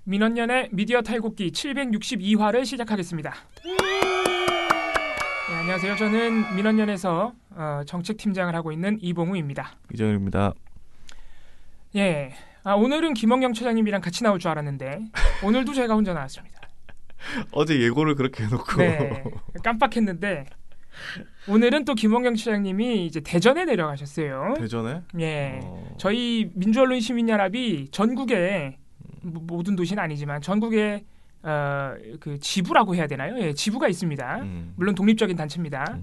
민원연의 미디어 탈곡기 762화를 시작하겠습니다. 네, 안녕하세요. 저는 민원연에서 정책팀장을 하고 있는 이봉우입니다. 이정일입니다. 예, 오늘은 김원경 처장님이랑 같이 나올 줄 알았는데 오늘도 제가 혼자 나왔습니다. 어제 예고를 그렇게 해놓고 네, 깜빡했는데 오늘은 또 김원경 처장님이 이제 대전에 내려가셨어요. 대전에? 예, 저희 민주언론 시민연합이 전국에 모든 도시는 아니지만 전국에 그 지부라고 해야 되나요? 예, 지부가 있습니다. 물론 독립적인 단체입니다.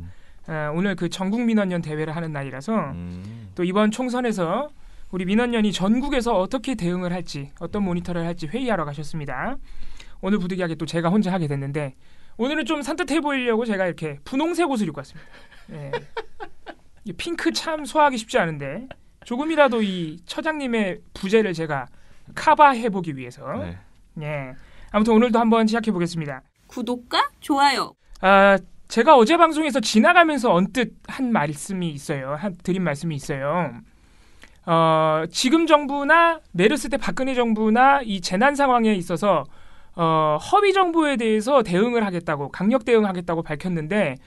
오늘 그 전국민원연 대회를 하는 날이라서 또 이번 총선에서 우리 민원연이 전국에서 어떻게 대응을 할지 어떤 모니터를 할지 회의하러 가셨습니다. 오늘 부득이하게 또 제가 혼자 하게 됐는데 오늘은 좀 산뜻해 보이려고 제가 이렇게 분홍색 옷을 입고 왔습니다. 예. 이 핑크 참 소화하기 쉽지 않은데 조금이라도 이 처장님의 부재를 제가 커버해보기 위해서 네. 예. 아무튼 오늘도 한번 시작해보겠습니다. 구독과 좋아요. 제가 어제 방송에서 지나가면서 언뜻 한 말씀이 있어요. 드린 말씀이 있어요. 지금 정부나 메르스 때 박근혜 정부나 이 재난 상황에 있어서 허위 정보에 대해서 대응을 하겠다고 강력 대응하겠다고 밝혔는데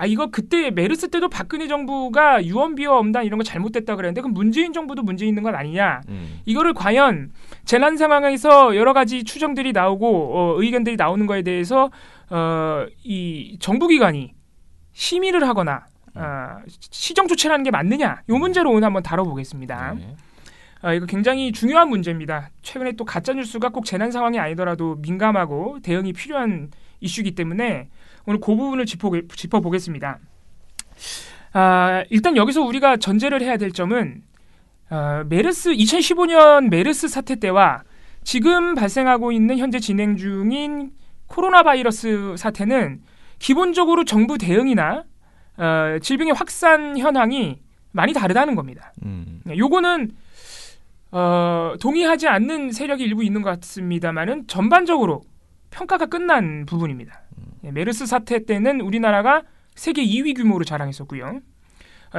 이거 그때 메르스 때도 박근혜 정부가 유언비어 엄단 이런 거 잘못됐다 그랬는데 그럼 문재인 정부도 문제 있는 건 아니냐 이거를 과연 재난 상황에서 여러 가지 추정들이 나오고 의견들이 나오는 거에 대해서 이 정부기관이 심의를 하거나 시정 조치를 하는 게 맞느냐 이 문제로 오늘 한번 다뤄보겠습니다. 네. 이거 굉장히 중요한 문제입니다. 최근에 또 가짜뉴스가 꼭 재난 상황이 아니더라도 민감하고 대응이 필요한 이슈이기 때문에 오늘 그 부분을 짚어보겠습니다. 일단 여기서 우리가 전제를 해야 될 점은 2015년 메르스 사태 때와 지금 발생하고 있는 현재 진행 중인 코로나 바이러스 사태는 기본적으로 정부 대응이나 질병의 확산 현황이 많이 다르다는 겁니다. 요거는 동의하지 않는 세력이 일부 있는 것 같습니다만은 전반적으로 평가가 끝난 부분입니다. 메르스 사태 때는 우리나라가 세계 2위 규모로 자랑했었고요.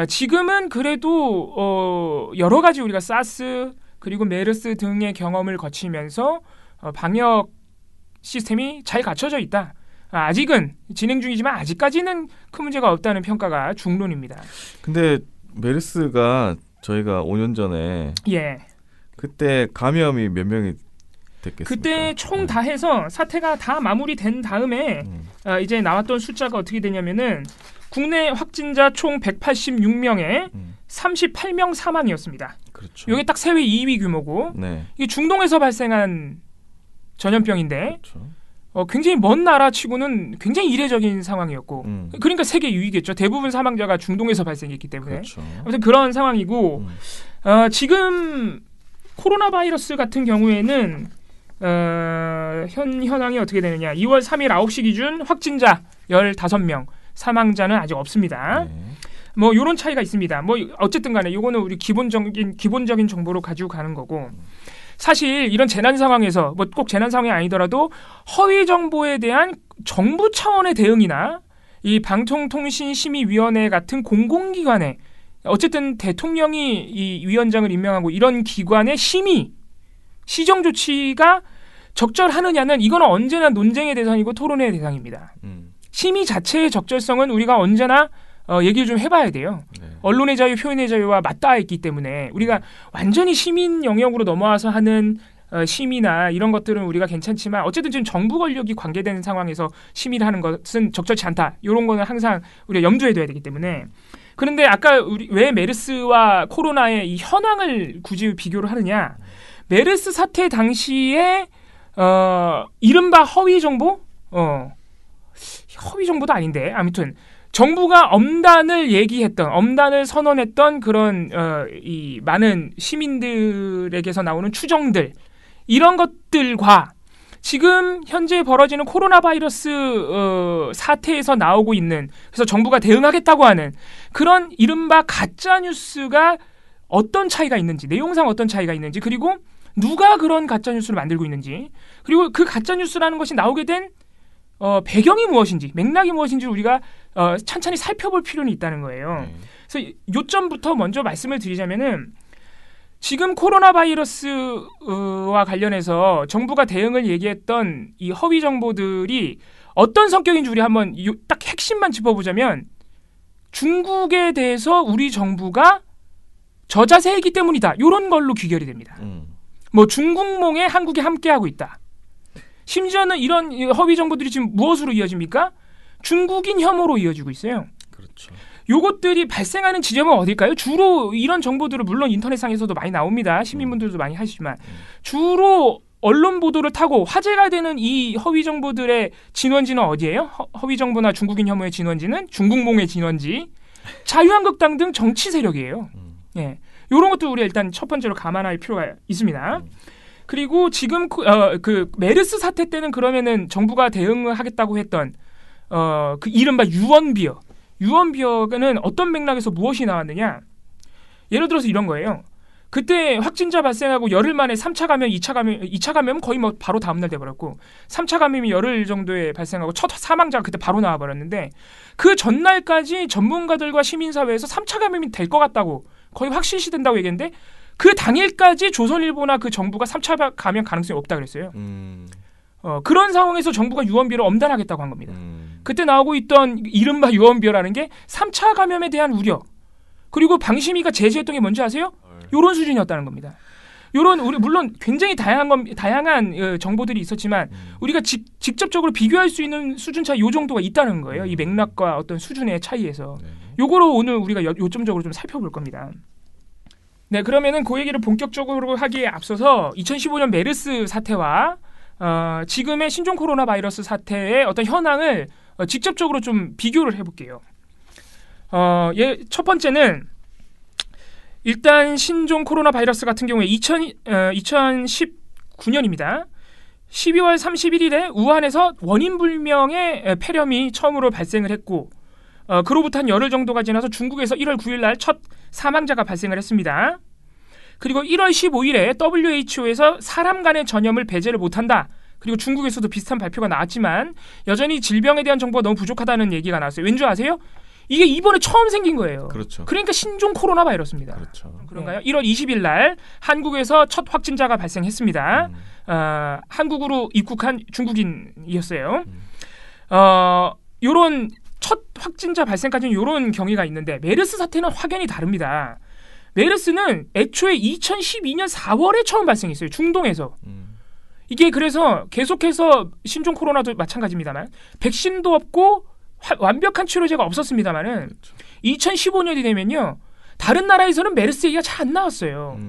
지금은 그래도 여러 가지 우리가 사스 그리고 메르스 등의 경험을 거치면서 방역 시스템이 잘 갖춰져 있다. 아직은 진행 중이지만 아직까지는 큰 문제가 없다는 평가가 중론입니다. 근데 메르스가 저희가 5년 전에 그때 감염이 몇 명이 됐겠습니까? 그때 총 다 해서 사태가 다 마무리된 다음에 이제 나왔던 숫자가 어떻게 되냐면은 국내 확진자 총 186명에 38명 사망이었습니다. 그렇죠. 이게 딱 세계 2위 규모고 이게 중동에서 발생한 전염병인데 그렇죠. 굉장히 먼 나라치고는 굉장히 이례적인 상황이었고 그러니까 세계 2위겠죠. 대부분 사망자가 중동에서 발생했기 때문에 그렇죠. 아무튼 그런 상황이고 지금 코로나 바이러스 같은 경우에는 현황이 어떻게 되느냐 2월 3일 9시 기준 확진자 15명 사망자는 아직 없습니다. 뭐 이런 차이가 있습니다. 뭐 어쨌든 간에 이거는 우리 기본적인 정보로 가지고 가는 거고 사실 이런 재난 상황에서 뭐 꼭 재난 상황이 아니더라도 허위 정보에 대한 정부 차원의 대응이나 이 방송통신심의위원회 같은 공공기관에 어쨌든 대통령이 이 위원장을 임명하고 이런 기관의 시정 조치가 적절하느냐는 이거는 언제나 논쟁의 대상이고 토론의 대상입니다. 심의 자체의 적절성은 우리가 언제나 얘기를 좀 해봐야 돼요. 언론의 자유, 표현의 자유와 맞닿아 있기 때문에 우리가 완전히 시민 영역으로 넘어와서 하는 심의나 이런 것들은 우리가 괜찮지만 어쨌든 지금 정부 권력이 관계되는 상황에서 심의를 하는 것은 적절치 않다. 이런 거는 항상 우리가 염두에 둬야 되기 때문에 그런데 아까 우리 왜 메르스와 코로나의 이 현황을 굳이 비교를 하느냐? 메르스 사태 당시에 이른바 허위 정보? 허위 정보도 아닌데 아무튼 정부가 엄단을 선언했던 그런 이 많은 시민들에게서 나오는 추정들 이런 것들과 지금 현재 벌어지는 코로나 바이러스 사태에서 나오고 있는 그래서 정부가 대응하겠다고 하는 그런 이른바 가짜 뉴스가 어떤 차이가 있는지 내용상 어떤 차이가 있는지 그리고 누가 그런 가짜 뉴스를 만들고 있는지 그리고 그 가짜 뉴스라는 것이 나오게 된 배경이 무엇인지 맥락이 무엇인지 우리가 천천히 살펴볼 필요는 있다는 거예요. 그래서 요점부터 먼저 말씀을 드리자면은 지금 코로나 바이러스와 관련해서 정부가 대응을 얘기했던 이 허위 정보들이 어떤 성격인지 우리 한번 딱 핵심만 짚어보자면 중국에 대해서 우리 정부가 저자세이기 때문이다. 이런 걸로 귀결이 됩니다. 뭐 중국몽에 한국이 함께하고 있다. 심지어는 이런 허위 정보들이 지금 무엇으로 이어집니까? 중국인 혐오로 이어지고 있어요. 그렇죠. 요것들이 발생하는 지점은 어딜까요? 주로 이런 정보들은 물론 인터넷상에서도 많이 나옵니다. 시민분들도 많이 하시지만 주로 언론 보도를 타고 화제가 되는 이 허위 정보들의 진원지는 어디예요? 허위 정보나 중국인 혐오의 진원지는 중국몽의 진원지, 자유한국당 등 정치 세력이에요. 예, 이런 것도 우리 일단 첫 번째로 감안할 필요가 있습니다. 그리고 지금 그 메르스 사태 때는 그러면은 정부가 대응을 하겠다고 했던 그 이른바 유언비어는 어떤 맥락에서 무엇이 나왔느냐? 예를 들어서 이런 거예요. 그때 확진자 발생하고 열흘 만에 3차 감염, 2차 감염은 거의 뭐 바로 다음날 돼버렸고 3차 감염이 열흘 정도에 발생하고 첫 사망자가 그때 바로 나와버렸는데 그 전날까지 전문가들과 시민사회에서 3차 감염이 될 것 같다고 거의 확실시된다고 얘기했는데 그 당일까지 조선일보나 그 정부가 3차 감염 가능성이 없다 그랬어요. 그런 상황에서 정부가 유언비어를 엄단하겠다고 한 겁니다. 그때 나오고 있던 이른바 유언비어라는 게 3차 감염에 대한 우려 그리고 방심위가 제시했던 게 뭔지 아세요? 요런 수준이었다는 겁니다. 요런 우리 물론 굉장히 다양한 정보들이 있었지만 우리가 직접적으로 비교할 수 있는 수준 차이 요 정도가 있다는 거예요. 이 맥락과 어떤 수준의 차이에서. 요거로 오늘 우리가 요점적으로 좀 살펴볼 겁니다. 네, 그러면은 그 얘기를 본격적으로 하기에 앞서서 2015년 메르스 사태와 지금의 신종 코로나 바이러스 사태의 어떤 현황을 직접적으로 좀 비교를 해볼게요. 첫 번째는 일단 신종 코로나 바이러스 같은 경우에 2019년입니다. 12월 31일에 우한에서 원인 불명의 폐렴이 처음으로 발생을 했고 그로부터 한 열흘 정도가 지나서 중국에서 1월 9일 날 첫 사망자가 발생을 했습니다. 그리고 1월 15일에 WHO에서 사람 간의 전염을 배제를 못한다. 그리고 중국에서도 비슷한 발표가 나왔지만 여전히 질병에 대한 정보가 너무 부족하다는 얘기가 나왔어요. 왠지 아세요? 이게 이번에 처음 생긴 거예요. 그렇죠. 그러니까 신종 코로나 바이러스입니다. 그렇죠. 그런가요? 1월 20일 날 한국에서 첫 확진자가 발생했습니다. 한국으로 입국한 중국인이었어요. 요런 첫 확진자 발생까지는 이런 경위가 있는데 메르스 사태는 확연히 다릅니다. 메르스는 애초에 2012년 4월에 처음 발생했어요. 중동에서. 이게 그래서 계속해서 신종 코로나도 마찬가지입니다만 백신도 없고 완벽한 치료제가 없었습니다만은 2015년이 되면요. 다른 나라에서는 메르스 얘기가 잘 안 나왔어요.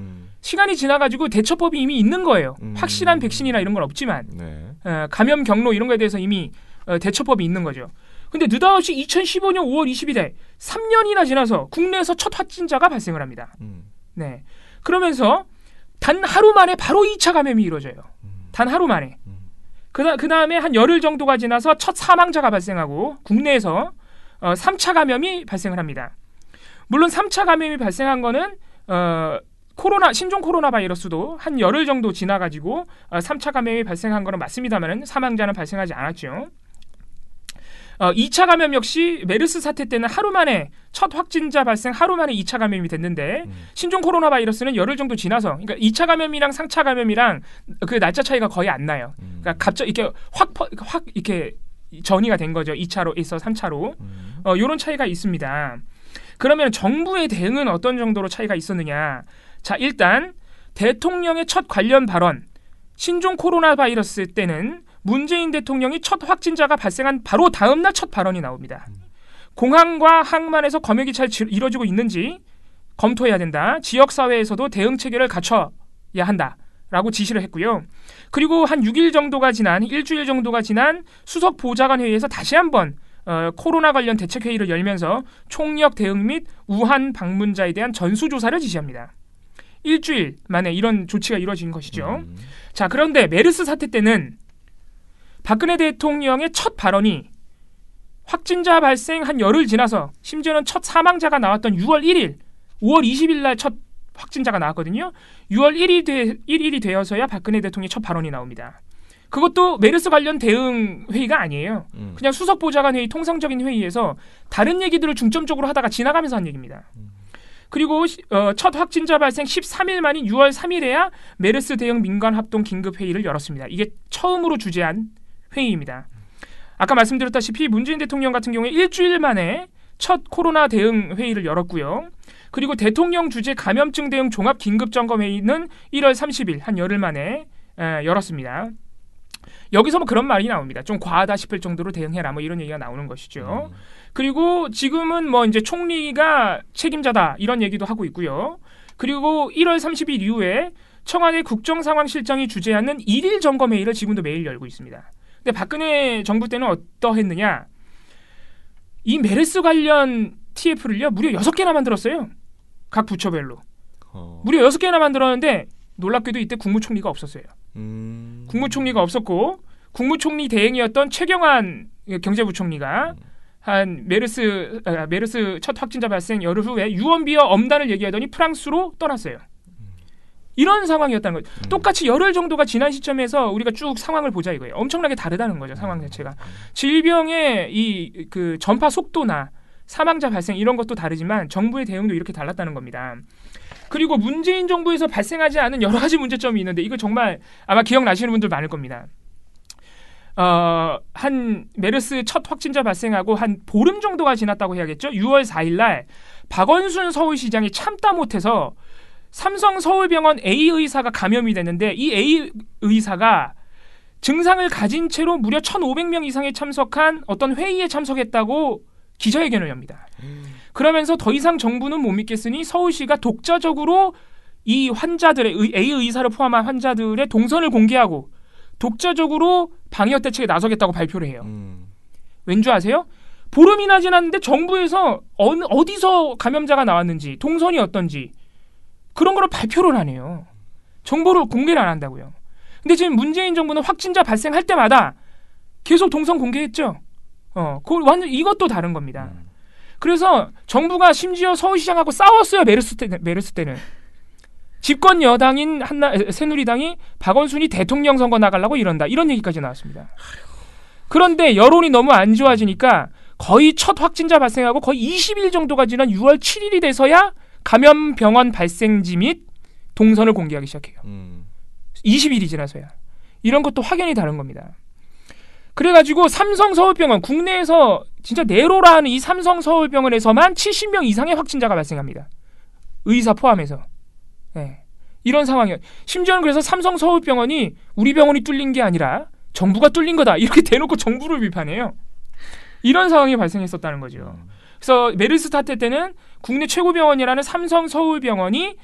시간이 지나가지고 대처법이 이미 있는 거예요. 확실한 백신이나 이런 건 없지만 감염 경로 이런 거에 대해서 이미 대처법이 있는 거죠. 근데 느닷없이 2015년 5월 20일에 3년이나 지나서 국내에서 첫 확진자가 발생을 합니다. 네. 그러면서 단 하루 만에 바로 2차 감염이 이루어져요. 단 하루 만에. 그 다음에 한 열흘 정도가 지나서 첫 사망자가 발생하고 국내에서 3차 감염이 발생을 합니다. 물론 3차 감염이 발생한 거는 신종 코로나 바이러스도 한 열흘 정도 지나가지고 3차 감염이 발생한 거는 맞습니다만 사망자는 발생하지 않았죠. 2차 감염 역시 메르스 사태 때는 하루 만에 첫 확진자 발생 하루 만에 2차 감염이 됐는데 신종 코로나 바이러스는 열흘 정도 지나서 그러니까 2차 감염이랑 3차 감염이랑 그 날짜 차이가 거의 안 나요. 그러니까 갑자기 이렇게 확 이렇게 전이가 된 거죠. 2차로에서 3차로. 이런 차이가 있습니다. 그러면 정부의 대응은 어떤 정도로 차이가 있었느냐? 자, 일단 대통령의 첫 관련 발언 신종 코로나 바이러스 때는 문재인 대통령이 첫 확진자가 발생한 바로 다음 날 첫 발언이 나옵니다. 공항과 항만에서 검역이 잘 이루어지고 있는지 검토해야 된다. 지역사회에서도 대응 체계를 갖춰야 한다라고 지시를 했고요. 그리고 한 6일 정도가 지난 일주일 정도가 지난 수석 보좌관 회의에서 다시 한번 코로나 관련 대책회의를 열면서 총력 대응 및 우한 방문자에 대한 전수조사를 지시합니다. 일주일 만에 이런 조치가 이루어진 것이죠. 자, 그런데 메르스 사태 때는 박근혜 대통령의 첫 발언이 확진자 발생 한 열흘 지나서 심지어는 첫 사망자가 나왔던 6월 1일, 5월 20일 날 첫 확진자가 나왔거든요. 6월 1일이 되어서야 박근혜 대통령의 첫 발언이 나옵니다. 그것도 메르스 관련 대응 회의가 아니에요. 그냥 수석보좌관 회의 통상적인 회의에서 다른 얘기들을 중점적으로 하다가 지나가면서 한 얘기입니다. 그리고 첫 확진자 발생 13일 만인 6월 3일에야 메르스 대응 민간 합동 긴급 회의를 열었습니다. 이게 처음으로 주재한 회의입니다. 아까 말씀드렸다시피 문재인 대통령 같은 경우에 일주일 만에 첫 코로나 대응 회의를 열었고요. 그리고 대통령 주재 감염증 대응 종합 긴급 점검 회의는 1월 30일 한 열흘 만에 열었습니다. 여기서 뭐 그런 말이 나옵니다. 좀 과하다 싶을 정도로 대응해라 뭐 이런 얘기가 나오는 것이죠. 그리고 지금은 뭐 이제 총리가 책임자다 이런 얘기도 하고 있고요. 그리고 1월 30일 이후에 청와대 국정상황실장이 주재하는 1일 점검 회의를 지금도 매일 열고 있습니다. 근데 박근혜 정부 때는 어떠했느냐? 이 메르스 관련 TF를요 무려 6개나 만들었어요. 각 부처별로. 무려 6개나 만들었는데 놀랍게도 이때 국무총리가 없었어요. 국무총리가 없었고 국무총리 대행이었던 최경환 경제부총리가 한 메르스 첫 확진자 발생 열흘 후에 유언비어 엄단을 얘기하더니 프랑스로 떠났어요. 이런 상황이었다는 거죠. 똑같이 열흘 정도가 지난 시점에서 우리가 쭉 상황을 보자 이거예요. 엄청나게 다르다는 거죠. 상황 자체가. 질병의 이 그 전파 속도나 사망자 발생 이런 것도 다르지만 정부의 대응도 이렇게 달랐다는 겁니다. 그리고 문재인 정부에서 발생하지 않은 여러 가지 문제점이 있는데 이거 정말 아마 기억나시는 분들 많을 겁니다. 한 메르스 첫 확진자 발생하고 한 보름 정도가 지났다고 해야겠죠. 6월 4일 날 박원순 서울시장이 참다 못해서 삼성 서울병원 A 의사가 감염이 됐는데 이 A 의사가 증상을 가진 채로 무려 1,500명 이상이 참석한 어떤 회의에 참석했다고 기자회견을 엽니다. 그러면서 더 이상 정부는 못 믿겠으니 서울시가 독자적으로 이 환자들의 A 의사를 포함한 환자들의 동선을 공개하고 독자적으로 방역 대책에 나서겠다고 발표를 해요. 왠 줄 아세요? 보름이나 지났는데 정부에서 어디서 감염자가 나왔는지 동선이 어떤지 그런 거를 발표를 안 해요. 정보를 공개를 안 한다고요. 근데 지금 문재인 정부는 확진자 발생할 때마다 계속 동선 공개했죠. 완전 이것도 다른 겁니다. 그래서 정부가 심지어 서울시장하고 싸웠어요. 메르스 때는. 집권 여당인 새누리당이 박원순이 대통령 선거 나가려고 이런다. 이런 얘기까지 나왔습니다. 그런데 여론이 너무 안 좋아지니까 거의 첫 확진자 발생하고 거의 20일 정도가 지난 6월 7일이 돼서야 감염 병원 발생지 및 동선을 공개하기 시작해요. 20일이 지나서야. 이런 것도 확연히 다른 겁니다. 그래가지고 삼성 서울병원 국내에서 진짜 네로라 하는 이 삼성 서울병원에서만 70명 이상의 확진자가 발생합니다. 의사 포함해서. 네. 이런 상황이에요. 심지어는 그래서 삼성 서울병원이 우리 병원이 뚫린 게 아니라 정부가 뚫린 거다. 이렇게 대놓고 정부를 비판해요. 이런 상황이 발생했었다는 거죠. 그래서 메르스 사태 때는 국내 최고 병원이라는 삼성 서울병원이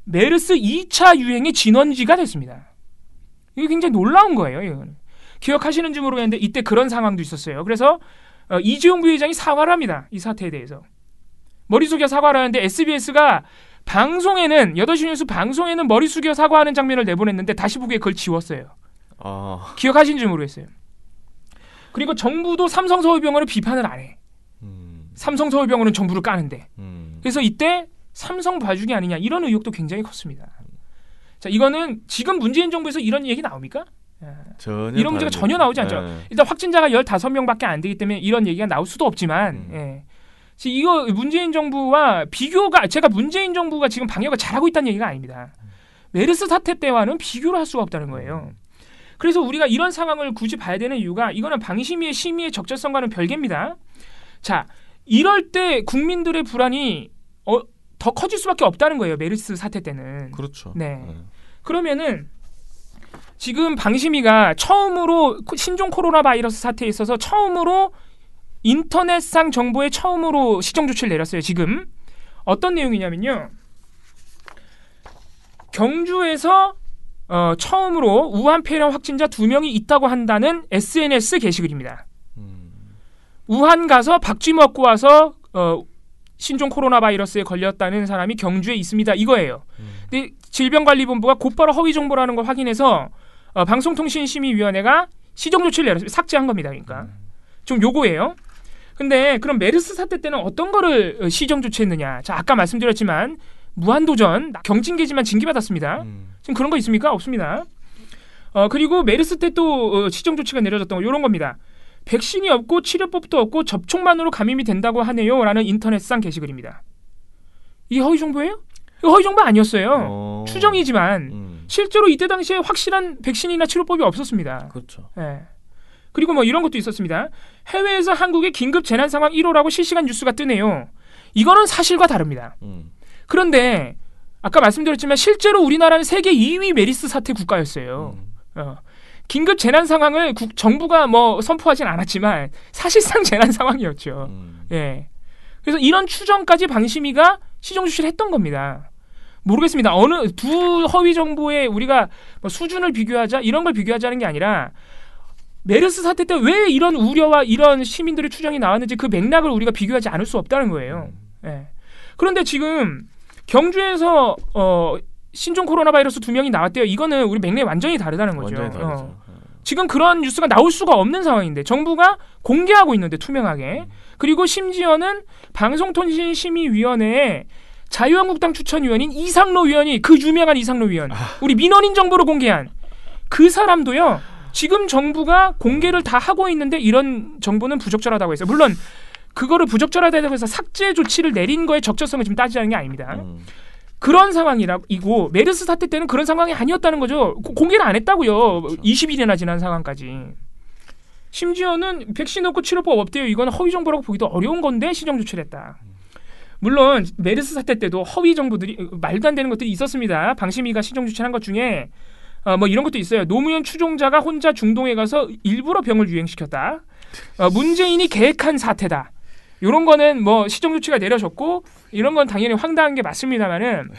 메르스 2차 유행의 진원지가 됐습니다. 이게 굉장히 놀라운 거예요. 이거는. 기억하시는지 모르겠는데 이때 그런 상황도 있었어요. 그래서 이재용 부회장이 사과를 합니다. 이 사태에 대해서. 머리 숙여 사과를 하는데 SBS가 방송에는 8시 뉴스 방송에는 머리 숙여 사과하는 장면을 내보냈는데 다시 보기에 그걸 지웠어요. 기억하시는지 모르겠어요. 그리고 정부도 삼성서울병원을 비판을 안 해. 삼성서울병원은 정부를 까는데. 그래서 이때 삼성 봐주기 아니냐 이런 의혹도 굉장히 컸습니다. 자, 이거는 지금 문재인 정부에서 이런 얘기 나옵니까? 이런 문제가 전혀 나오지 않죠. 일단 확진자가 15명밖에 안 되기 때문에 이런 얘기가 나올 수도 없지만 이거 문재인 정부와 비교가 제가 문재인 정부가 지금 방역을 잘하고 있다는 얘기가 아닙니다. 메르스 사태 때와는 비교를 할 수가 없다는 거예요. 그래서 우리가 이런 상황을 굳이 봐야 되는 이유가 이거는 방심위의 심의의 적절성과는 별개입니다. 자, 이럴 때 국민들의 불안이 더 커질 수밖에 없다는 거예요. 메르스 사태 때는. 그렇죠. 네. 그러면은 지금 방심위가 처음으로 신종 코로나 바이러스 사태에 있어서 처음으로 인터넷상 정보에 처음으로 시정 조치를 내렸어요. 지금 어떤 내용이냐면요. 경주에서 처음으로 우한 폐렴 확진자 2명이 있다고 한다는 SNS 게시글입니다. 우한 가서 박쥐 먹고 와서 신종 코로나 바이러스에 걸렸다는 사람이 경주에 있습니다. 이거예요. 근데 질병관리본부가 곧바로 허위 정보라는 걸 확인해서 방송통신심의위원회가 시정 조치를 내렸습니다. 삭제한 겁니다. 그러니까 좀 요거예요. 근데 그럼 메르스 사태 때는 어떤 거를 시정 조치했느냐? 자, 아까 말씀드렸지만 무한도전 경징계지만 징계받았습니다. 지금 그런 거 있습니까? 없습니다. 그리고 메르스 때 또 시정 조치가 내려졌던 거 이런 겁니다. 백신이 없고 치료법도 없고 접촉만으로 감염이 된다고 하네요 라는 인터넷상 게시글입니다. 이게 허위 정보예요? 이거 허위 정보 아니었어요. 추정이지만 실제로 이때 당시에 확실한 백신이나 치료법이 없었습니다. 그렇죠. 예. 그리고 뭐 이런 것도 있었습니다. 해외에서 한국의 긴급 재난 상황 1호라고 실시간 뉴스가 뜨네요. 이거는 사실과 다릅니다. 그런데 아까 말씀드렸지만 실제로 우리나라는 세계 2위 메르스 사태 국가였어요. 긴급 재난 상황을 정부가 뭐 선포하진 않았지만 사실상 재난 상황이었죠. 예. 그래서 이런 추정까지 방심위가 시정 조치를 했던 겁니다. 모르겠습니다. 어느 두 허위 정보에 우리가 뭐 수준을 비교하자 이런 걸 비교하자는 게 아니라 메르스 사태 때 왜 이런 우려와 이런 시민들의 추정이 나왔는지 그 맥락을 우리가 비교하지 않을 수 없다는 거예요. 예. 그런데 지금 경주에서 신종 코로나 바이러스 2명이 나왔대요. 이거는 우리 맥락이 완전히 다르다는 거죠. 완전히 다르죠. 지금 그런 뉴스가 나올 수가 없는 상황인데 정부가 공개하고 있는데 투명하게. 그리고 심지어는 방송통신심의위원회에 자유한국당 추천위원인 이상로 위원이 그 유명한 이상로 위원 우리 민원인 정보를 공개한 그 사람도요. 지금 정부가 공개를 다 하고 있는데 이런 정보는 부적절하다고 했어요. 물론 그거를 부적절하다고 해서 삭제 조치를 내린 거에 적절성을 지금 따지자는 게 아닙니다. 그런 상황이고 메르스 사태 때는 그런 상황이 아니었다는 거죠. 공개를 안 했다고요. 그렇죠. 20일이나 지난 상황까지. 심지어는 백신 없고 치료법 없대요. 이건 허위 정보라고 보기도 어려운 건데 시정 조치를 했다. 물론 메르스 사태 때도 허위 정보들이 말도 안 되는 것들이 있었습니다. 방심위가 시정 조치한 것 중에 뭐 이런 것도 있어요. 노무현 추종자가 혼자 중동에 가서 일부러 병을 유행시켰다. 문재인이 계획한 사태다. 이런 거는 뭐 시정 조치가 내려졌고 이런 건 당연히 황당한 게 맞습니다만은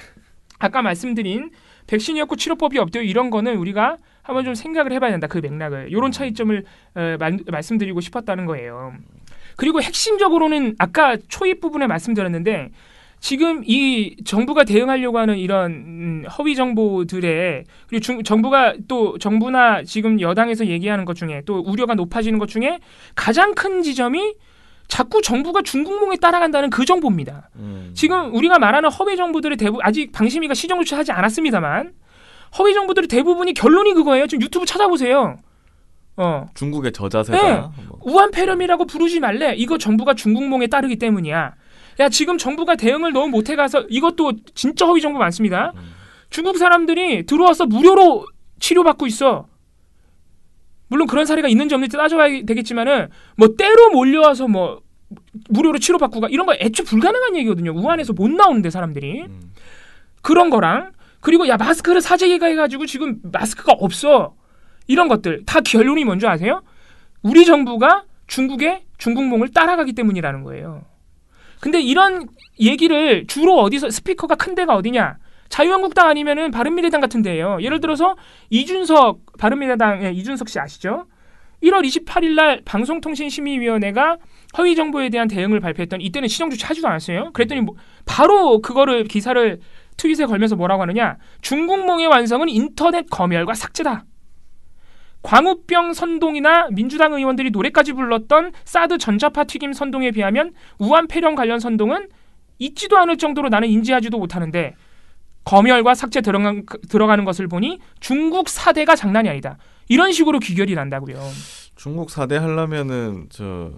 아까 말씀드린 백신이 없고 치료법이 없대요. 이런 거는 우리가 한번 좀 생각을 해봐야 된다. 그 맥락을. 이런 차이점을 말씀드리고 싶었다는 거예요. 그리고 핵심적으로는 아까 초입 부분에 말씀드렸는데 지금 이 정부가 대응하려고 하는 이런 허위 정보들에 그리고 정부나 지금 여당에서 얘기하는 것 중에 또 우려가 높아지는 것 중에 가장 큰 지점이 자꾸 정부가 중국몽에 따라간다는 그 정보입니다. 지금 우리가 말하는 허위 정보들의 대부분 아직 방심위가 시정 조치하지 않았습니다만 허위 정보들의 대부분이 결론이 그거예요. 지금 유튜브 찾아보세요. 중국의 저자세다. 네. 우한 폐렴이라고 부르지 말래. 이거 정부가 중국몽에 따르기 때문이야. 야 지금 정부가 대응을 너무 못해가서 이것도 진짜 허위 정보 많습니다. 중국 사람들이 들어와서 무료로 치료받고 있어. 물론 그런 사례가 있는지 없는지 따져봐야 되겠지만은 뭐 때로 몰려와서 뭐 무료로 치료받고 가 이런 거 애초에 불가능한 얘기거든요. 우한에서 못 나오는데 사람들이 그런 거랑 그리고 야 마스크를 사재기가 해가지고 지금 마스크가 없어 이런 것들 다 결론이 뭔지 아세요? 우리 정부가 중국의 중국몽을 따라가기 때문이라는 거예요. 근데 이런 얘기를 주로 어디서 스피커가 큰 데가 어디냐? 자유한국당 아니면은 바른미래당 같은 데예요. 예를 들어서 이준석 바른미래당의 이준석 씨 아시죠? 1월 28일 날 방송통신심의위원회가 허위 정보에 대한 대응을 발표했더니 이때는 시정 조치 하지도 않았어요. 그랬더니 바로 그거를 기사를 트윗에 걸면서 뭐라고 하느냐? 중국몽의 완성은 인터넷 검열과 삭제다. 광우병 선동이나 민주당 의원들이 노래까지 불렀던 사드 전자파 튀김 선동에 비하면 우한 폐렴 관련 선동은 있지도 않을 정도로 나는 인지하지도 못하는데 검열과 삭제 들어가는 것을 보니 중국 사대가 장난이 아니다. 이런 식으로 귀결이 난다고요. 중국 사대 하려면은 저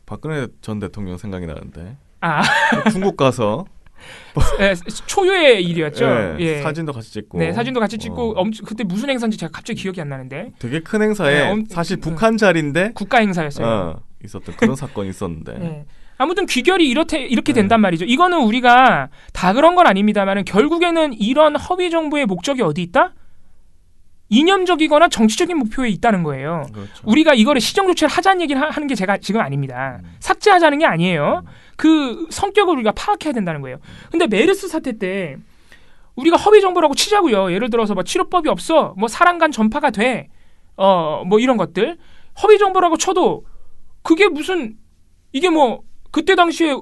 박근혜 전 대통령 생각이 나는데. 중국 가서 초유의 일이었죠. 네, 예. 사진도 같이 찍고. 네, 사진도 같이 찍고 그때 무슨 행사인지 제가 갑자기 기억이 안 나는데. 되게 큰 행사에 사실 북한 자리인데 국가 행사였어요. 있었던 그런 사건이 있었는데. 네. 아무튼 귀결이 이렇게 된단 말이죠. 이거는 우리가 다 그런 건 아닙니다만 결국에는 이런 허위 정보의 목적이 어디 있다? 이념적이거나 정치적인 목표에 있다는 거예요. 그렇죠. 우리가 이거를 시정 조치를 하자는 얘기를 하는 게 제가 지금 아닙니다. 삭제하자는 게 아니에요. 그 성격을 우리가 파악해야 된다는 거예요. 근데 메르스 사태 때 우리가 허위 정보라고 치자고요. 예를 들어서 뭐 치료법이 없어, 뭐 사람 간 전파가 돼, 뭐 이런 것들 허위 정보라고 쳐도 그게 무슨 이게 뭐 그때 당시에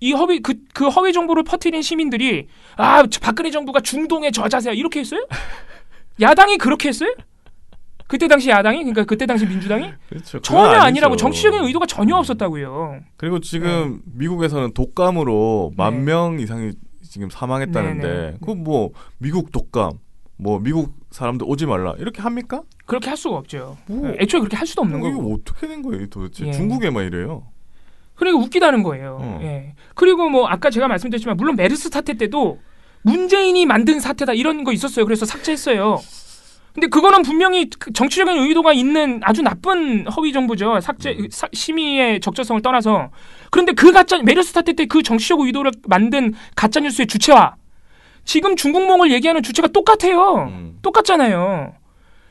이 허위 그 허위 정보를 퍼뜨린 시민들이 박근혜 정부가 중동의 저자세야 이렇게 했어요? 야당이 그렇게 했어요? 그때 당시 야당이 그러니까 그때 당시 민주당이 그렇죠, 전혀 아니라고 정치적인 의도가 전혀 없었다고요. 그리고 지금 미국에서는 독감으로 10,000명 이상이 지금 사망했다는데 그 뭐 미국 독감 뭐 미국 사람들 오지 말라 이렇게 합니까? 그렇게 할 수가 없죠. 애초에 그렇게 할 수도 없는 거고. 이거 어떻게 된 거예요 도대체? 중국에만 이래요. 그러니까 웃기다는 거예요. 예. 그리고 그리고 뭐 아까 제가 말씀드렸지만 물론 메르스 사태 때도 문재인이 만든 사태다 이런 거 있었어요. 그래서 삭제했어요. 근데 그거는 분명히 정치적인 의도가 있는 아주 나쁜 허위 정보죠. 심의의 적절성을 떠나서. 그런데 그 가짜 메르스 사태 때 그 정치적 의도를 만든 가짜 뉴스의 주체와 지금 중국몽을 얘기하는 주체가 똑같아요. 똑같잖아요.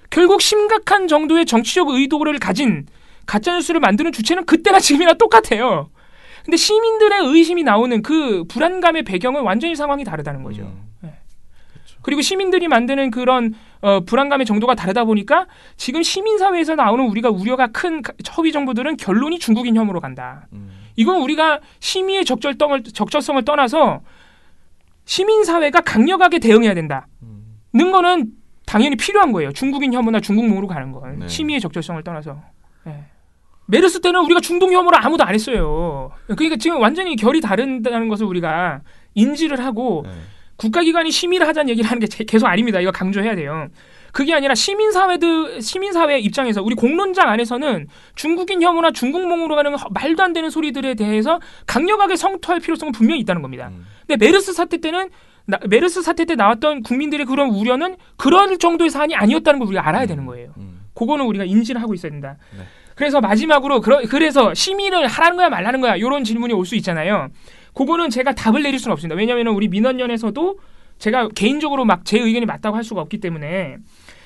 결국 심각한 정도의 정치적 의도를 가진 가짜 뉴스를 만드는 주체는 그때나 지금이나 똑같아요. 근데 시민들의 의심이 나오는 그 불안감의 배경은 완전히 상황이 다르다는 거죠. 그리고 시민들이 만드는 그런 불안감의 정도가 다르다 보니까 지금 시민사회에서 나오는 우리가 우려가 큰 허위 정보들은 결론이 중국인 혐오로 간다. 이건 우리가 심의의 적절성을 떠나서 시민사회가 강력하게 대응해야 된다는 거는 당연히 필요한 거예요. 중국인 혐오나 중국몽으로 가는 건. 네. 심의의 적절성을 떠나서. 네. 메르스 때는 우리가 중동 혐오를 아무도 안 했어요. 그러니까 지금 완전히 결이 다른다는 것을 우리가 인지를 하고 네. 국가기관이 심의를 하자는 얘기를 하는 게 계속 아닙니다. 이거 강조해야 돼요. 그게 아니라 시민사회 입장에서 우리 공론장 안에서는 중국인 혐오나 중국몽으로 가는 말도 안 되는 소리들에 대해서 강력하게 성토할 필요성은 분명히 있다는 겁니다. 근데 메르스 사태 때 나왔던 국민들의 그런 우려는 그런 정도의 사안이 아니었다는 걸 우리가 알아야 되는 거예요. 그거는 우리가 인지를 하고 있어야 된다. 네. 그래서 마지막으로 그래서 심의를 하라는 거야 말라는 거야 이런 질문이 올 수 있잖아요. 그거는 제가 답을 내릴 수는 없습니다. 왜냐하면 우리 민원연에서도 제가 개인적으로 막 제 의견이 맞다고 할 수가 없기 때문에.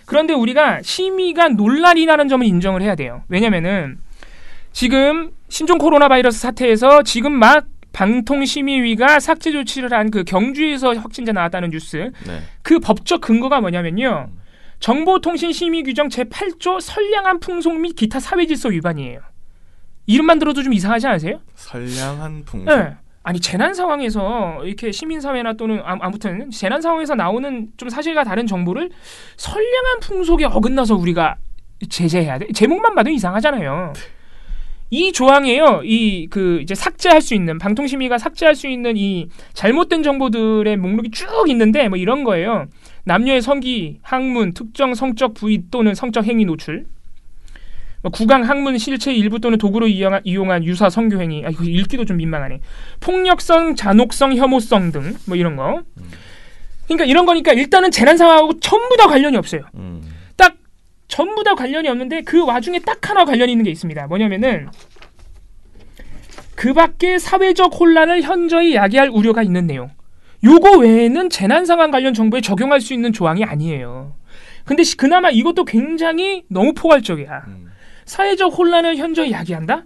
그런데 우리가 심의가 논란이 나는 점을 인정을 해야 돼요. 왜냐하면은 지금 신종 코로나 바이러스 사태에서 지금 막 방통심의위가 삭제 조치를 한 그 경주에서 확진자 나왔다는 뉴스. 네. 그 법적 근거가 뭐냐면요. 정보통신심의규정 제8조 선량한 풍속 및 기타 사회질서 위반이에요. 이름만 들어도 좀 이상하지 않으세요? 선량한 풍속? 네. 아니 재난 상황에서 이렇게 시민사회나 또는 아무튼 재난 상황에서 나오는 좀 사실과 다른 정보를 선량한 풍속에 어긋나서 우리가 제재해야 돼? 제목만 봐도 이상하잖아요. 이 조항에요. 이제 삭제할 수 있는 방통심의가 삭제할 수 있는 이 잘못된 정보들의 목록이 쭉 있는데 뭐 이런 거예요. 남녀의 성기, 학문, 특정 성적 부위 또는 성적 행위 노출, 구강, 학문, 실체 일부 또는 도구로 이용한 유사 성교행위, 이거 읽기도 좀 민망하네. 폭력성, 잔혹성, 혐오성 등 뭐 이런 거. 그러니까 이런 거니까 일단은 재난 상황하고 전부 다 관련이 없어요. 딱 전부 다 관련이 없는데 그 와중에 딱 하나 관련이 있는 게 있습니다. 뭐냐면은 그 밖에 사회적 혼란을 현저히 야기할 우려가 있는 내용. 요거 외에는 재난 상황 관련 정보에 적용할 수 있는 조항이 아니에요. 근데 그나마 이것도 굉장히 너무 포괄적이야. 사회적 혼란을 현저히 야기한다?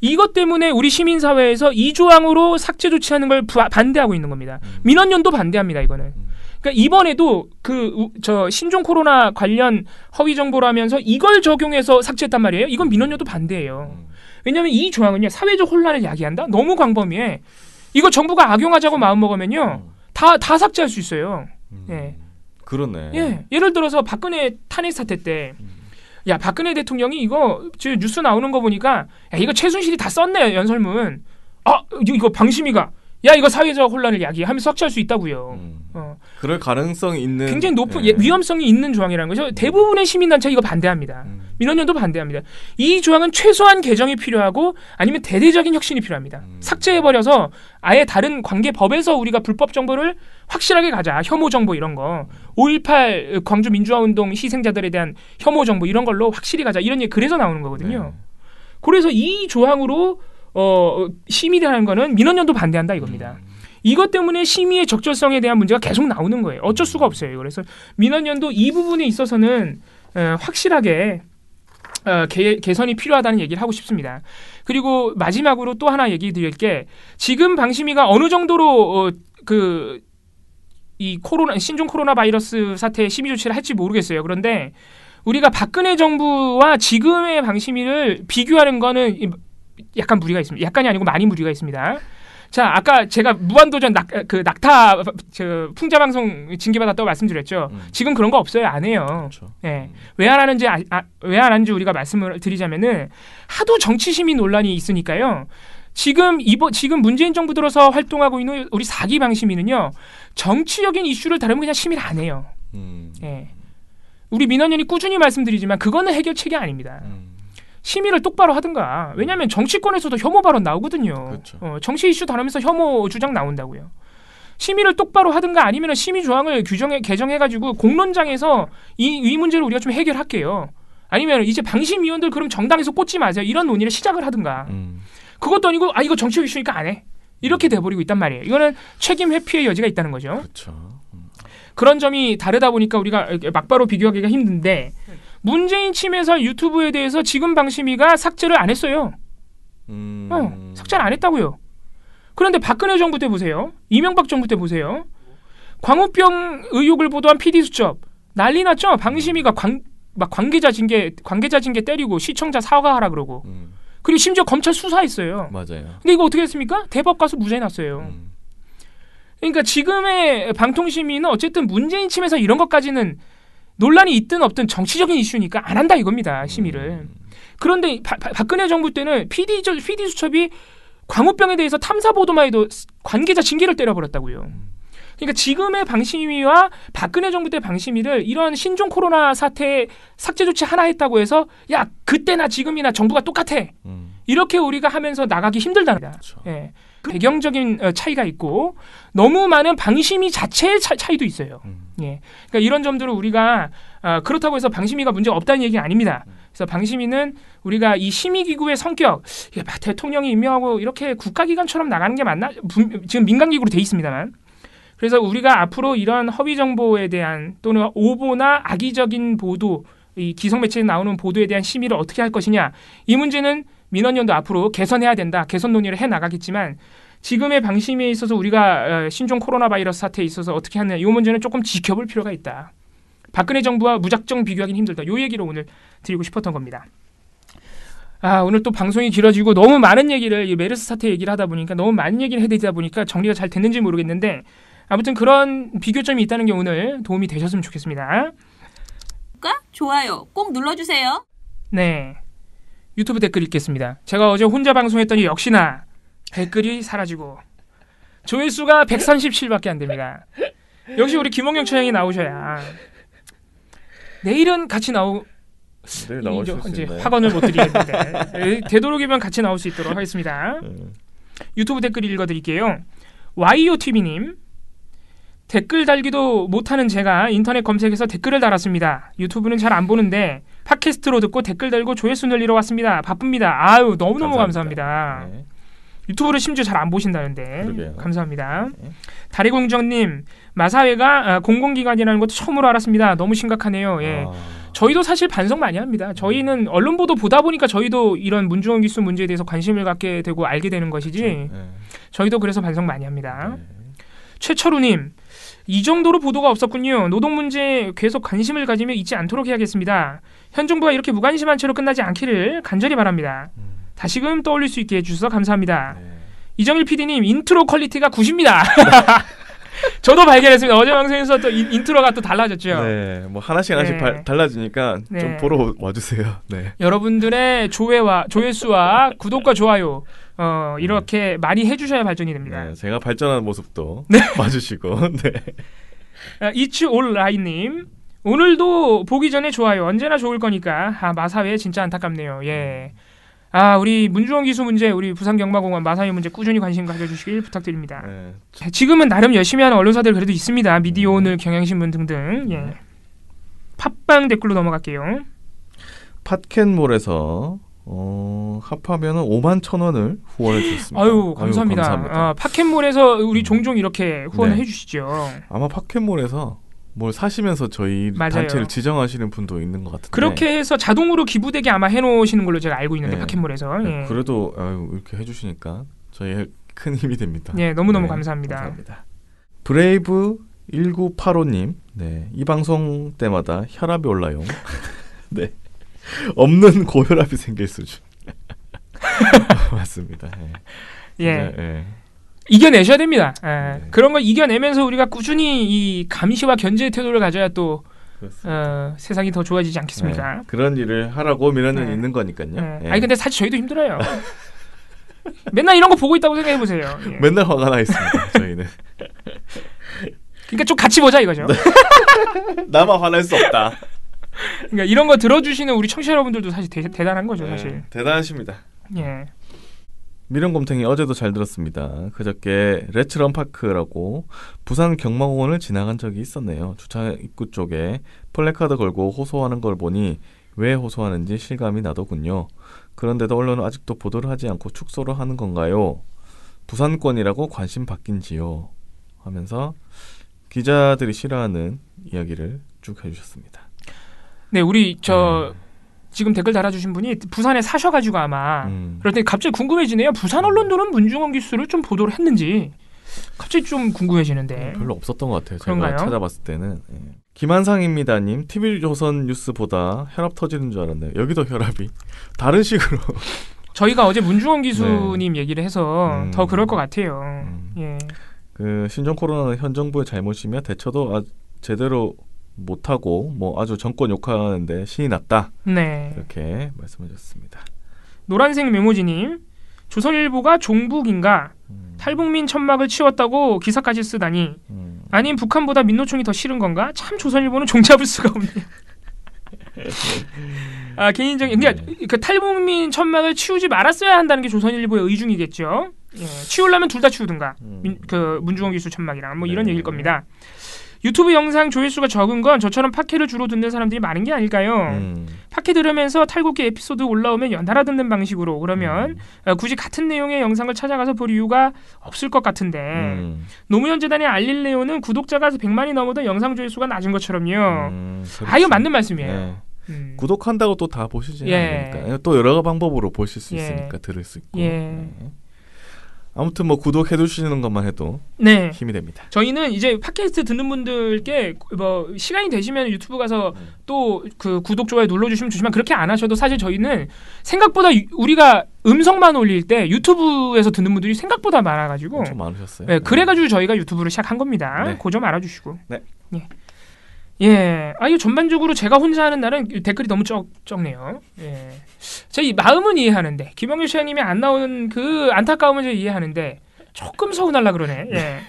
이것 때문에 우리 시민사회에서 이 조항으로 삭제 조치하는 걸 반대하고 있는 겁니다. 민원연도 반대합니다. 이거는. 그러니까 이번에도 신종 코로나 관련 허위 정보라면서 이걸 적용해서 삭제했단 말이에요. 이건 민원연도 반대예요. 왜냐하면 이 조항은요. 사회적 혼란을 야기한다? 너무 광범위해. 이거 정부가 악용하자고 마음먹으면요. 다 삭제할 수 있어요. 예. 그러네. 예. 예를 들어서 박근혜 탄핵 사태 때 야, 박근혜 대통령이 이거 지금 뉴스 나오는 거 보니까 야, 이거 최순실이 다 썼네, 연설문. 이거 방심위가 야, 이거 사회적 혼란을 야기하면서 삭제할 수 있다고요. 그럴 가능성이 있는 굉장히 높은 위험성이 있는 조항이라는 거죠. 대부분의 시민단체 이거 반대합니다. 민원연도 반대합니다. 이 조항은 최소한 개정이 필요하고 아니면 대대적인 혁신이 필요합니다. 삭제해버려서 아예 다른 관계법에서 우리가 불법 정보를 확실하게 가자. 혐오 정보 이런 거. 5.18 광주 민주화운동 희생자들에 대한 혐오 정보 이런 걸로 확실히 가자. 이런 얘기 그래서 나오는 거거든요. 그래서 이 조항으로 심의라는 거는 민원연도 반대한다 이겁니다. 이것 때문에 심의의 적절성에 대한 문제가 계속 나오는 거예요. 어쩔 수가 없어요. 그래서 민원연도 이 부분에 있어서는 확실하게 개선이 필요하다는 얘기를 하고 싶습니다. 그리고 마지막으로 또 하나 얘기 드릴 게 지금 방심위가 어느 정도로 이 신종 코로나 바이러스 사태에 심의 조치를 할지 모르겠어요. 그런데 우리가 박근혜 정부와 지금의 방심위를 비교하는 거는 약간 무리가 있습니다. 약간이 아니고 많이 무리가 있습니다. 자, 아까 제가 무한도전 낙타 풍자방송 징계받았다고 말씀드렸죠. 지금 그런 거 없어요. 안 해요. 그렇죠. 네. 왜 안 하는지 왜 안 하는지 우리가 말씀을 드리자면은 하도 정치심의 논란이 있으니까요. 지금 문재인 정부 들어서 활동하고 있는 우리 4기 방심위는요. 정치적인 이슈를 다루면 그냥 심의를 안 해요. 네. 우리 민원연이 꾸준히 말씀드리지만 그거는 해결책이 아닙니다. 심의를 똑바로 하든가. 왜냐하면 정치권에서도 혐오 발언 나오거든요. 그렇죠. 정치 이슈 다루면서 혐오 주장 나온다고요. 심의를 똑바로 하든가 아니면 심의 조항을 개정해가지고 공론장에서 이 문제를 우리가 좀 해결할게요. 아니면 이제 방심위원들 그럼 정당에서 꽂지 마세요. 이런 논의를 시작을 하든가. 그것도 아니고 이거 정치 이슈니까 안 해. 이렇게 돼버리고 있단 말이에요. 이거는 책임 회피의 여지가 있다는 거죠. 그렇죠. 그런 점이 다르다 보니까 우리가 막바로 비교하기가 힘든데 문재인 침해설 유튜브에 대해서 지금 방심위가 삭제를 안 했어요. 삭제를 안 했다고요. 그런데 박근혜 정부 때 보세요. 이명박 정부 때 보세요. 광우병 의혹을 보도한 PD수첩 난리 났죠. 방심위가 관계자 징계 때리고 시청자 사과하라 그러고 그리고 심지어 검찰 수사했어요. 맞아요. 근데 이거 어떻게 했습니까? 대법 가서 무죄 났어요. 그러니까 지금의 방통심의는 어쨌든 문재인 침해서 이런 것까지는 논란이 있든 없든 정치적인 이슈니까 안 한다 이겁니다. 심의를. 그런데 박근혜 정부 때는 PD수첩이 광우병에 대해서 탐사 보도만 해도 관계자 징계를 때려버렸다고요. 그러니까 지금의 방심위와 박근혜 정부 때 방심위를 이런 신종 코로나 사태 삭제 조치 하나 했다고 해서 야 그때나 지금이나 정부가 똑같아. 이렇게 우리가 하면서 나가기 힘들다는 거다. 그렇죠. 예. 배경적인 차이가 있고 너무 많은 방심위 자체의 차이도 있어요. 예. 그러니까 이런 점들을 우리가 그렇다고 해서 방심위가 문제가 없다는 얘기는 아닙니다. 그래서 방심위는 우리가 이 심의기구의 성격, 대통령이 임명하고 이렇게 국가기관처럼 나가는 게 맞나? 지금 민간기구로 돼 있습니다만. 그래서 우리가 앞으로 이런 허위 정보에 대한 또는 오보나 악의적인 보도, 이 기성매체에 나오는 보도에 대한 심의를 어떻게 할 것이냐. 이 문제는 민원연도 앞으로 개선해야 된다. 개선 논의를 해 나가겠지만 지금의 방심위에 있어서 우리가 신종 코로나 바이러스 사태에 있어서 어떻게 하느냐. 이 문제는 조금 지켜볼 필요가 있다. 박근혜 정부와 무작정 비교하기는 힘들다. 이 얘기를 오늘 드리고 싶었던 겁니다. 오늘 또 방송이 길어지고 너무 많은 얘기를 이 메르스 사태 얘기를 하다 보니까 너무 많은 얘기를 해드리다 보니까 정리가 잘 됐는지 모르겠는데 아무튼 그런 비교점이 있다는 게 오늘 도움이 되셨으면 좋겠습니다. 좋아요 꼭 눌러주세요. 네. 유튜브 댓글 읽겠습니다. 제가 어제 혼자 방송했더니 역시나 댓글이 사라지고 조회수가 137밖에 안 됩니다. 역시 우리 김홍영 처장이 나오셔야 내일은 같이 내일 나오실 수 이제 있나요? 확언을 못 드리겠는데 되도록이면 같이 나올 수 있도록 하겠습니다. 유튜브 댓글 읽어드릴게요. YOTV님 댓글 달기도 못하는 제가 인터넷 검색해서 댓글을 달았습니다. 유튜브는 잘 안 보는데 팟캐스트로 듣고 댓글 달고 조회수 늘리러 왔습니다. 바쁩니다. 아유 너무너무 감사합니다. 네. 유튜브를 심지어 잘 안 보신다는데 그러게요. 감사합니다. 네. 다리공정님 마사회가 공공기관이라는 것도 처음으로 알았습니다. 너무 심각하네요. 예. 저희도 사실 반성 많이 합니다. 저희는 언론 보도 보다 보니까 저희도 이런 문중원 기수 문제에 대해서 관심을 갖게 되고 알게 되는 것이지 네. 저희도 그래서 반성 많이 합니다. 네. 최철우님 이 정도로 보도가 없었군요. 노동 문제에 계속 관심을 가지며 잊지 않도록 해야겠습니다. 현 정부가 이렇게 무관심한 채로 끝나지 않기를 간절히 바랍니다. 다시금 떠올릴 수 있게 해주셔서 감사합니다. 네. 이정일 PD님 인트로 퀄리티가 90입니다. 저도 발견했습니다. 어제 방송에서 또 인트로가 또 달라졌죠. 네, 뭐 하나씩 달라지니까 네. 좀 보러 와주세요. 네. 여러분들의 조회수와 구독과 좋아요 이렇게 많이 해주셔야 발전이 됩니다. 네, 제가 발전하는 모습도 네. 봐주시고. 네. It's all right님 오늘도 보기 전에 좋아요. 언제나 좋을 거니까. 마사회 진짜 안타깝네요. 예. 우리 문중원 기수 문제, 우리 부산경마공원 마사회 문제 꾸준히 관심 가져주시길 부탁드립니다. 네. 지금은 나름 열심히 하는 언론사들 그래도 있습니다. 미디어오늘, 경향신문 등등. 예. 팟빵 댓글로 넘어갈게요. 팟캔몰에서 합하면은 51,000원을 후원해 주셨습니다. 아유 감사합니다. 팟캔몰에서 우리 종종 이렇게 후원을 해주시죠. 아마 팟캔몰에서 뭘 사시면서 저희 맞아요. 단체를 지정하시는 분도 있는 것 같은데 그렇게 해서 자동으로 기부되게 아마 해놓으시는 걸로 제가 알고 있는데 팟캔몰에서 네, 그래도 이렇게 해주시니까 저희 큰 힘이 됩니다. 네, 너무너무 감사합니다. 감사합니다. 브레이브 1985님, 네, 이 방송 때마다 혈압이 올라요. 네, 없는 고혈압이 생길 수준. 맞습니다. 예. 이겨내셔야 됩니다. 그런 걸 이겨내면서 우리가 꾸준히 이 감시와 견제의 태도를 가져야 또 세상이 더 좋아지지 않겠습니까? 그런 일을 하라고 민원은 있는 거니까요. 아니 근데 사실 저희도 힘들어요. 맨날 이런 거 보고 있다고 생각해 보세요. 맨날 화가 나 있습니다. 저희는. 그러니까 좀 같이 보자 이거죠. 나만 화낼 수 없다. 그러니까 이런 거 들어주시는 우리 청취자 여러분들도 사실 대단한 거죠, 사실. 네, 대단하십니다. 예. 미련곰탱이 어제도 잘 들었습니다. 그저께 레츠런파크라고 부산 경마공원을 지나간 적이 있었네요. 주차 입구 쪽에 플래카드 걸고 호소하는 걸 보니 왜 호소하는지 실감이 나더군요. 그런데도 언론은 아직도 보도를 하지 않고 축소를 하는 건가요? 부산권이라고 관심 받긴지요? 하면서 기자들이 싫어하는 이야기를 쭉 해주셨습니다. 네, 우리 지금 댓글 달아주신 분이 부산에 사셔가지고 아마 그랬더니 갑자기 궁금해지네요. 부산 언론들은 문중원 기수를 좀 보도를 했는지 갑자기 좀 궁금해지는데. 별로 없었던 것 같아요. 그런가요? 제가 찾아봤을 때는. 예. 김한상입니다님, TV조선 뉴스 보다 혈압 터지는 줄 알았네요. 여기도 혈압이 다른 식으로. 저희가 어제 문중원 기수님 얘기를 해서 더 그럴 것 같아요. 예. 그 신종 코로나는 현 정부의 잘못이며 대처도 제대로 못하고 뭐 아주 정권 욕하는데 신이 났다. 네. 이렇게 말씀하셨습니다. 노란색 메모지님, 조선일보가 종북인가? 탈북민 천막을 치웠다고 기사까지 쓰다니. 아님 북한보다 민노총이 더 싫은 건가? 참 조선일보는 종잡을 수가 없네요. 아, 개인적인 그러니까 그 탈북민 천막을 치우지 말았어야 한다는 게 조선일보의 의중이겠죠. 예, 치우려면 둘 다 치우든가. 그 문중원 기수 천막이랑 뭐 이런 얘기일 겁니다. 유튜브 영상 조회수가 적은 건 저처럼 팟캐를 주로 듣는 사람들이 많은 게 아닐까요? 팟캐 들으면서 탈곡기 에피소드 올라오면 연달아 듣는 방식으로 그러면 굳이 같은 내용의 영상을 찾아가서 볼 이유가 없을 것 같은데 노무현 재단의 알릴레오는 구독자가 100만이 넘어도 영상 조회수가 낮은 것처럼요. 아, 이거 맞는 말씀이에요. 네. 구독한다고 또 다 보시지 예. 않으니까 또 여러 방법으로 보실 수 예. 있으니까 들을 수 있고. 예. 네. 아무튼 뭐 구독해 주시는 것만 해도 네. 힘이 됩니다. 저희는 이제 팟캐스트 듣는 분들께 뭐 시간이 되시면 유튜브 가서 또 그 구독 좋아요 눌러주시면 좋지만 그렇게 안 하셔도 사실 저희는 생각보다 우리가 음성만 올릴 때 유튜브에서 듣는 분들이 생각보다 많아가지고 엄청 많으셨어요. 네, 그래가지고 저희가 유튜브를 시작한 겁니다. 네. 그 점 알아주시고. 네. 예. 예. 아, 이거 전반적으로 제가 혼자 하는 날은 댓글이 너무 적네요. 예. 제 마음은 이해하는데 김영규 시장님이 안 나오는 그 안타까움은 제가 이해하는데 조금 서운하려 그러네. 예.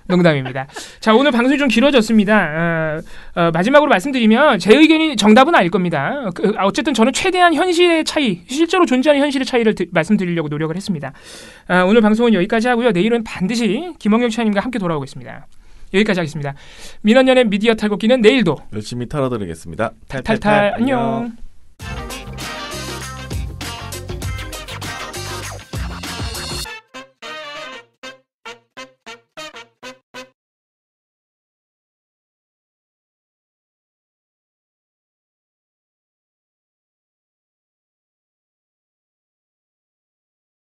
농담입니다. 자, 오늘 방송이 좀 길어졌습니다. 마지막으로 말씀드리면 제 의견이 정답은 아닐 겁니다. 어쨌든 저는 최대한 현실의 차이, 실제로 존재하는 현실의 차이를 말씀드리려고 노력을 했습니다. 오늘 방송은 여기까지 하고요. 내일은 반드시 김영규 시장님과 함께 돌아오겠습니다. 여기까지 하겠습니다. 민원연의 미디어 탈곡기는 내일도 열심히 털어드리겠습니다. 탈탈탈 안녕.